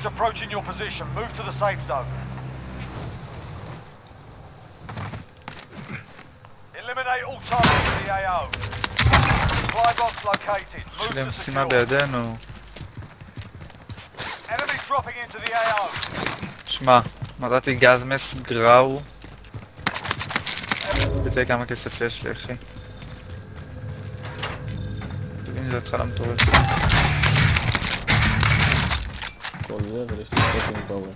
Enemies approaching your position. Move to the safe zone. Eliminate all targets in the AO. Supply box located. יש Move לי to משימה secure. בידינו. Enemies dropping into the AO. שמע, מצאתי גז מס גראו. תראה כמה כסף יש לי, אחי. תבין, זו התחלה מטורפת. כל זה ויש לי סטייקים פאוור.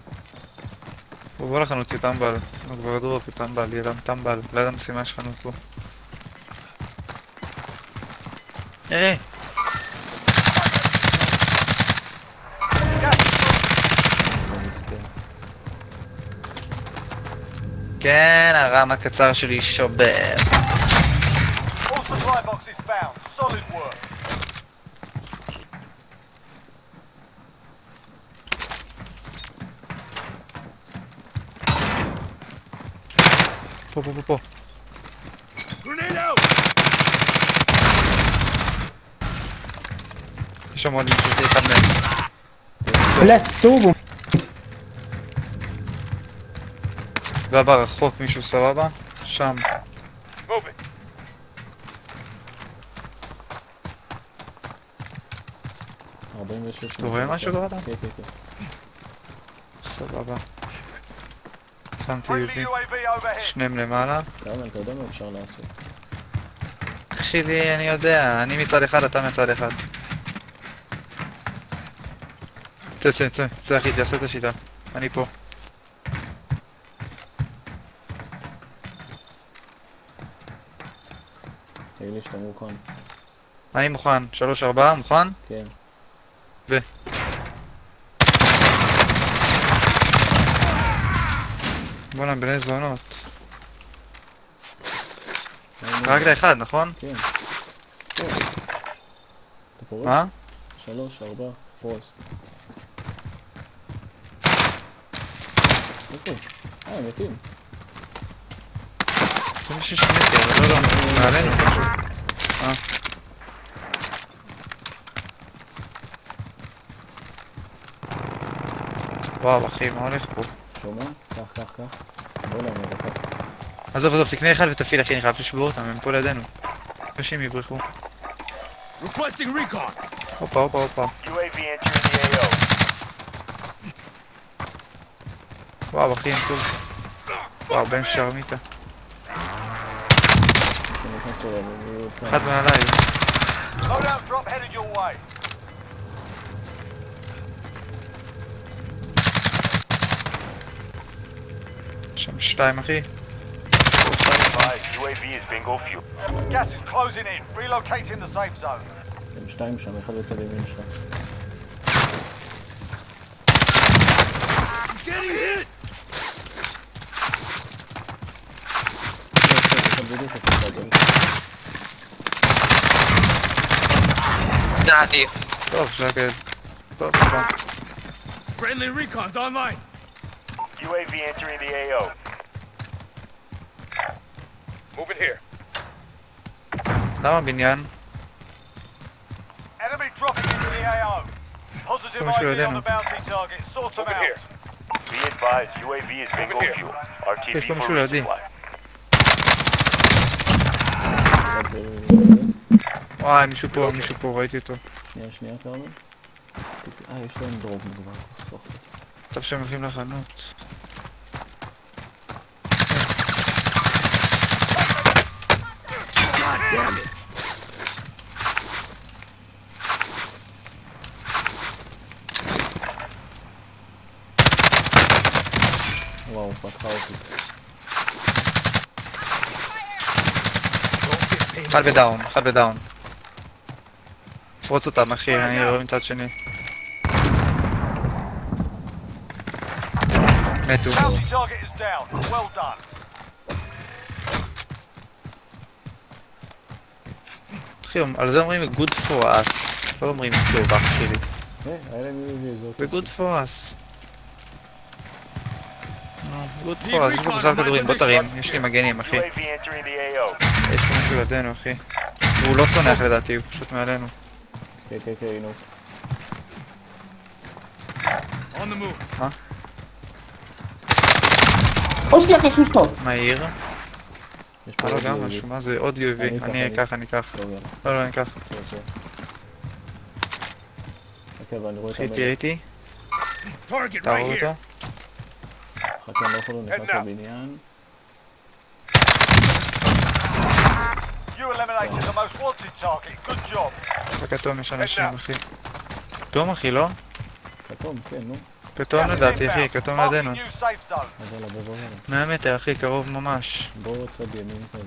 בוא לחנות טמבל. הוא כבר דרופ, טמבל, ילם טמבל. ליד המשימה יש חנות פה. היי! לא מסכן. כן, הרם הקצר שלי שובר. All supply boxes found. Solid work. פה. Grenade out. יש שם עוד מישהו, אחד מהם. Let's go. והבא רחוק מישהו, סבבה? שם. Moving. 46. אתה רואה משהו ברדה? כן. סבבה. שמתי Friendly יהודי. UAV overhead. שניהם למעלה. כרמל, אתה יודע מה אפשר לעשות? אח שלי, אני יודע. אני מצד אחד, אתה מצד אחד. צא אחי, תעשה את השיטה. אני פה. תגיד לי שאתה מוכן. אני מוכן. 3-4, מוכן? כן. בוא'נה, בני זונות. רק לאחד, נכון? כן. פה. אתה פורס? מה? 3, 4, פורס. איפה? הם מתים. 26 מטר, אבל לא, מעלינו פשוט. וואו אחי, מה הולך פה? שומע? קח. בוא להם דקה. עזוב, תקנה אחד ותפעיל אחי, אני חייב לשבור אותם, הם פה לידינו. אנשים יברחו. Requesting recon. הופה. UAV entering the AO. וואו אחי, הם טוב. וואו, בן שרמיטה. שנכנס אלינו. אחד מעליי. Loadout drop headed your way. שם 2 אחי. UAV is bingo fuel. Gas is closing in. Relocating the safe zone. הם 2 שם, אחד בצד ימין שלך. Getting hit. אחד בדיוק אחד. דעתי. טוב, שקד. טוב. Friendly recon's online. UAV entering the AO. Moving here. למה בניין? Enemy dropping into the AO. Positive Come on, ID on shoot the bounty target. Sort them Over out. here. Be advised, UAV is bingo fuel. RTV Come on, for shoot, ID. resupply. וואי, מישהו פה, ראיתי אותו. שנייה, כרמל. יש להם דרופ כבר. עכשיו שהם הולכים לחנות. God damn it. וואו, פתחה אותי. אחד בדאון. פרוץ אותם אחי, אני רואה מצד שני. מתו. Bounty target is down. Well done. אחי, על זה אומרים good for us. לא אומרים טוב אח שלי. היה להם UAV, זה אותו זה good for us. good for us, יש פה בזר כדורים, בוא תרים, יש לי מגנים אחי. UAV entering the AO. יש פה משהו לידינו אחי. והוא לא צונח לדעתי, הוא פשוט מעלינו. כן, נו. On או שנייה, יש משתות. מהיר. יש פה לא עוד גם UAV. משהו, מה זה? עוד UAV. אני אקח. טוב, יאללה. לא, אני אקח. טוב. אוקיי, ואני רואה את אחי, תהיה איתי. Target תהרוג אותו. חכה, אני לא יכול להיכנס לבניין. You eliminated the most wanted target. Good job. בכתום יש אנשים, אחי. כתום, אחי, לא? כתום, כן, נו. כתום Gas is לדעתי, אחי, inbound. כתום Marking לידינו. new safe zone. אז יאללה, בוא. 100 מטר, אחי, קרוב ממש. בואו צד ימין כזה.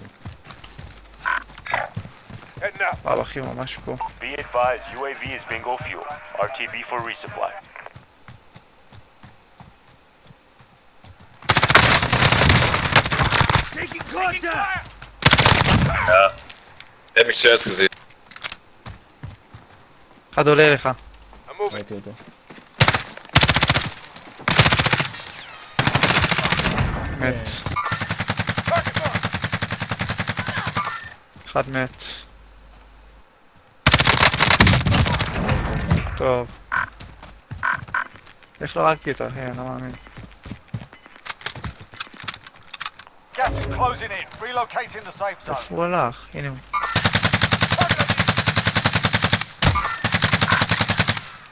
Heading out. וואו, אחי, ממש פה. Be advised, UAV is bingo fuel. RTB for resupply. Taking contact. Heb ik juist gezien. אחד עולה אליך. I'm moving. ראיתי אותו. מת. Target mark. אחד מת. טוב. איך לא הרגתי אותו, אחי? אני לא מאמין. Gas is closing in. Relocating the safe zone. איפה הוא הלך? הנה הוא.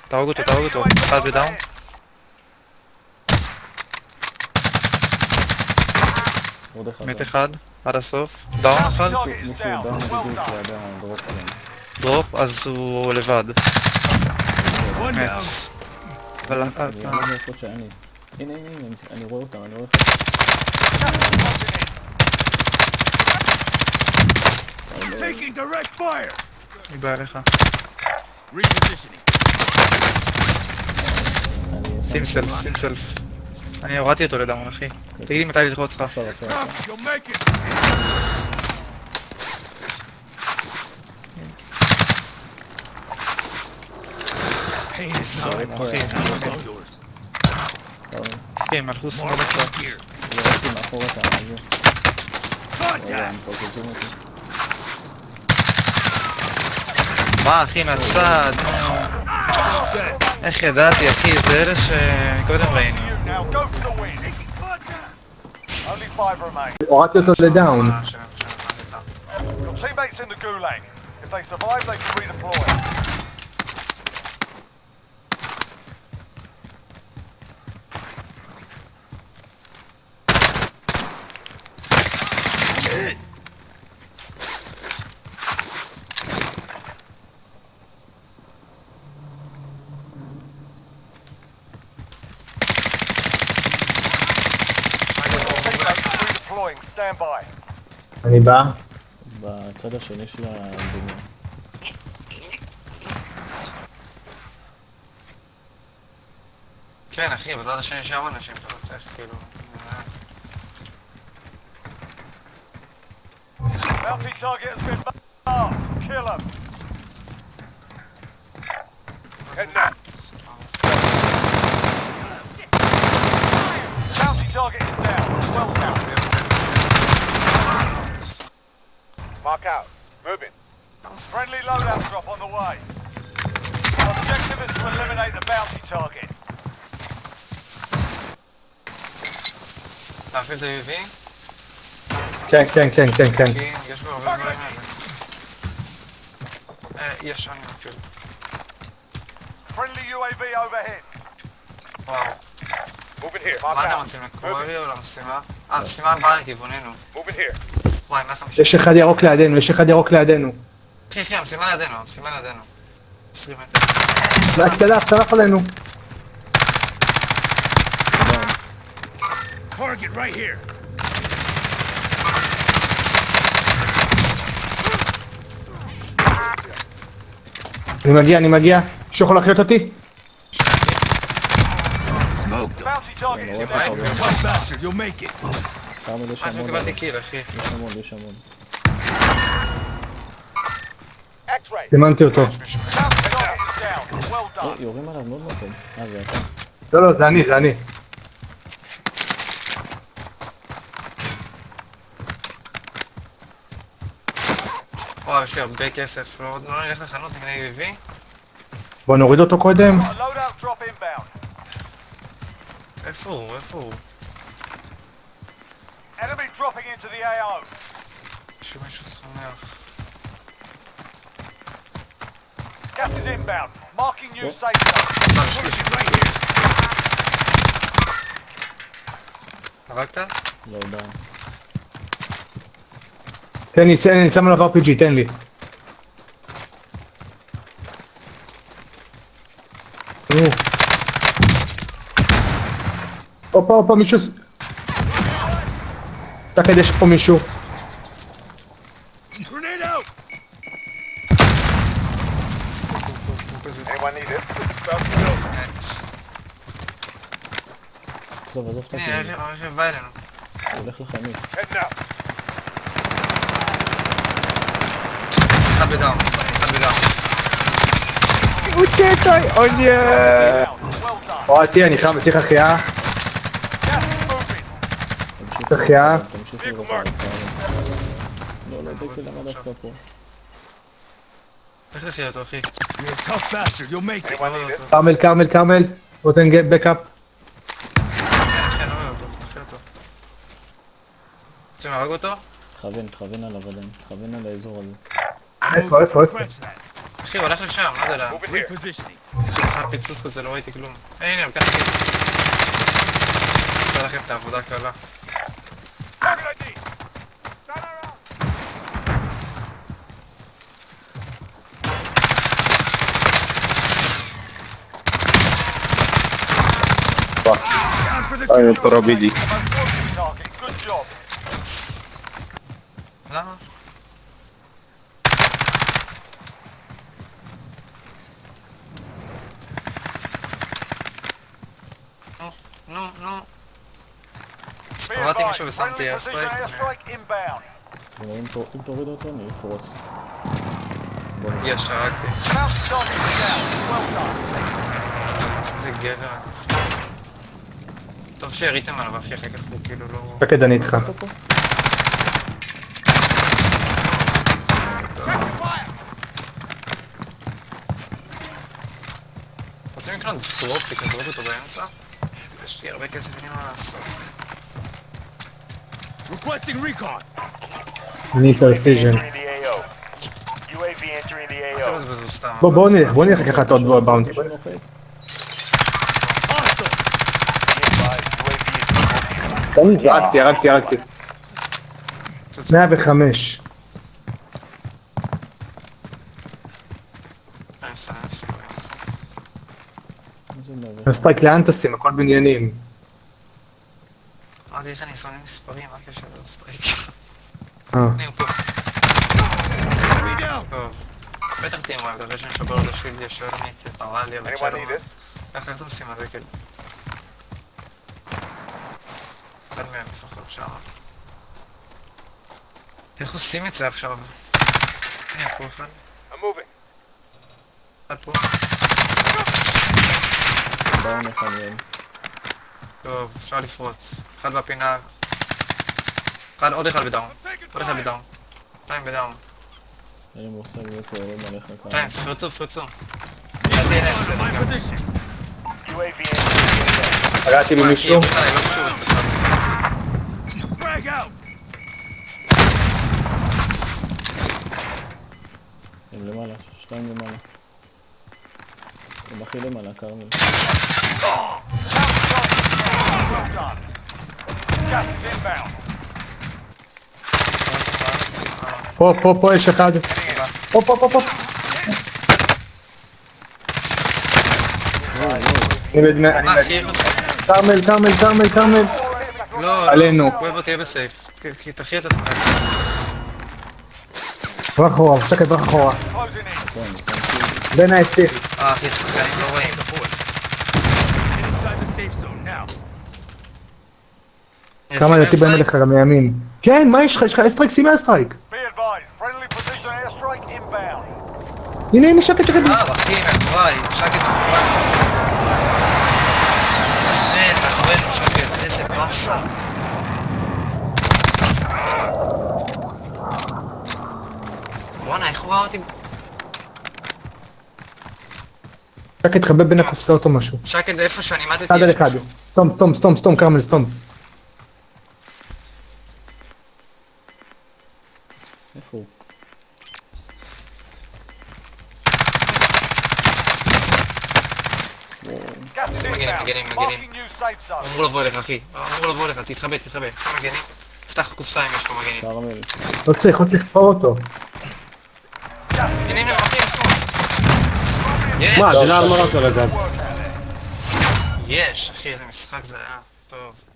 תהרוג אותו. אחד בדאון. עוד אחד. מת אחד. עד הסוף. דאון אחד. מישהו דאון בדיוק ליד הדרופ עליהם. דרופ, אז הוא לבד. מת. אבל... אני לא יודע איפה שאני. הנה, אני רואה אותם, אני רואה אותם. Taking direct fire. אני בא אליך. Repositioning. אני שים סלף. אני הורדתי אותו לדאון, אחי. תגיד לי מתי ללחוץ לך. עכשיו. You'll make it. סורי, אחי. אחי, מלכו שמאלה כבר. ראיתי מאחור את הזה. הם פוצצים אותי. מה, אחי, מהצד? איך ידעתי, אחי? זה אלה שקודם ראינו. Now go for the win. Only 5 remain. הורדתי אותו לדאון. Your teammates in the gulag. If they survive, they can redeploy. Teammates redeploying. Stand by. אני בא. בצד השני של הבניין. כן, אחי, בצד השני שם אנשים, אתה לא צריך, כאילו... Bounty target has been marked. Kill him. Heading out. Bounty target is down. Well down. Mark out. Moving. Friendly loadout drop on the way. Objective is to eliminate the bounty target. להפעיל את ה-UV? כן. כי יש בו הרבה דברים האלה. יש אני מפעיל. Friendly UAV overhead. וואו. Moving here. מה Mark אתם out. רוצים? לקרובי או למשימה? המשימה הבאה לכיווננו. Moving here. וואי, 150. יש אחד ירוק לידינו. אחי, המשימה לידינו. 20 מטר. צלח עלינו. Target right here. אני מגיע. שיכול להחיות אותי? Bounty target is Yeah, down. You'll make it. כמה יש אני המון. קיבלתי קיל, אחי. יש המון. X-ray. סימנתי אותו. Bounty target is down. Well done. יורים עליו מאוד טוב. זה אתה. לא, זה אני. וואו, יש לי הרבה כסף. לא נלך לחנות עם UAV? בוא נוריד אותו קודם. A loadout drop inbound. איפה הוא? איפה הוא? Enemy dropping into the AO. שמישהו צומח. Gas is inbound. Marking new safe zone. הרגת? לא יודע. תן לי, אני שם עליו RPG, תן לי. נו. הופה, מישהו... תקד, יש פה מישהו. Anyone need it? עזוב, עזוב את הנה, הכיוון. הרכב בא אלינו. הוא הולך לחנות. Heading out. אחד בדאון. Well done. הורדתי, אני חייב, צריך החייאה. Gas is moving. תמשיכו החייאה. תמשיכו לבד. לא, לא, דקל למה דווקא פה. איך לחיה אותו, אחי? כרמל. נותן בקאפ. כן, לא רואה אותו, תחיה אותו. רוצים להרג אותו? תכוון עליו עדיין. תכוון על האזור הזה. איפה? אחי, הוא הולך לשם, לא יודע לאן. Moving here. היה פיצוץ כזה, לא ראיתי כלום. הנה, לקח לי. עושה לכם את העבודה הקלה. Target ID. No. Ale to robili. Target. Good job. למה? נו. Be הורדתי advised. מישהו ושמתי Friendly precision איירסטרייק. airstrike inbound. אם תוריד אותו אני אפרוץ. בוא נראה. יש, הרגתי. Bounty target is down. Well done. איזה גבר. טוב שיריתם עליו, אחי, אחר כך הוא כאילו לא... תקד, אני איתך. רוצים לקנות דרופליק, נדרוק אותו באמצע? יש לי הרבה כסף, אין לי מה לעשות. אני פרסיז'ן. Entering the AO. UAV entering the אל AO. תבזבזו סתם. בוא נלך לקחת עוד באונטי. מישהו נוחת? Be advised, UAV is being overviewed. הרגתי. 105. נסה. איזה מוות. סטרייק לאן טסים? הכל בניינים. אמרתי איך אני שם לי מספרים, מה הקשר לסטרייק? אה. הנה הוא פה. טוב. בטח תהיה מואב, אחרי שאני שבר לו שילד ישר מיתי, אתה רע לי, אבל Anyone שלום. need it? ככה איך עושים הדקל? אחד מהם לפחות שם. איך עושים את זה עכשיו? הנה פה אחד. I'm moving. אחד פה. באו נחמם. טוב, אפשר לפרוץ. אחד בפינה. עוד אחד בדאון. עוד אחד בדאון. שתיים בדאון. אין לי מושג איפה עולים עליך כאן. שתיים, פרצו. ידעתי אליהם, זה גם. UAV entering the AO. פגעתי במישהו. בכלל, אני לא קשור בכלל. הם למעלה, שתיים למעלה. הם הכי למעלה, כרמל. Well done. Gas is inbound. פה יש אחד. פה. אני אחי, כרמל. לא, עלינו. כואב תהיה בסייף. כי תחי את עצמך. ברח אחורה, שקט ברח אחורה. Closing in. בין העצים. אחי, שחקנים לא רואים. כמה לדעתי באים אליך גם מימין. כן, מה יש לך? יש לך אסטרייק, שים אסטרייק. Be advised. Friendly precision airstrike inbound. הנה, שקט. אחי, מאחוריי, שקט מאחוריי. מאחורינו שקט, איזה באסה. בואנה, איך הוא ראה אותי? רק תתחבא בין הקופסאות או משהו. שקד איפה שאני עמדתי צד על יש אחד. משהו. סתום, קרמל, סתום. איפה הוא? Gas is מגנים, inbound. מגנים. Marking new safe zone. אמור לבוא אליך אחי, אמור לבוא אליך, תתחבא. כמה מגנים? פתח קופסה אם יש פה מגנים. קרמל. לא צריך, עוד תחפור אותו. הנה, אחי, יש! מה, דינה ארמרה כרגע. יש, אחי, איזה משחק זה היה. טוב.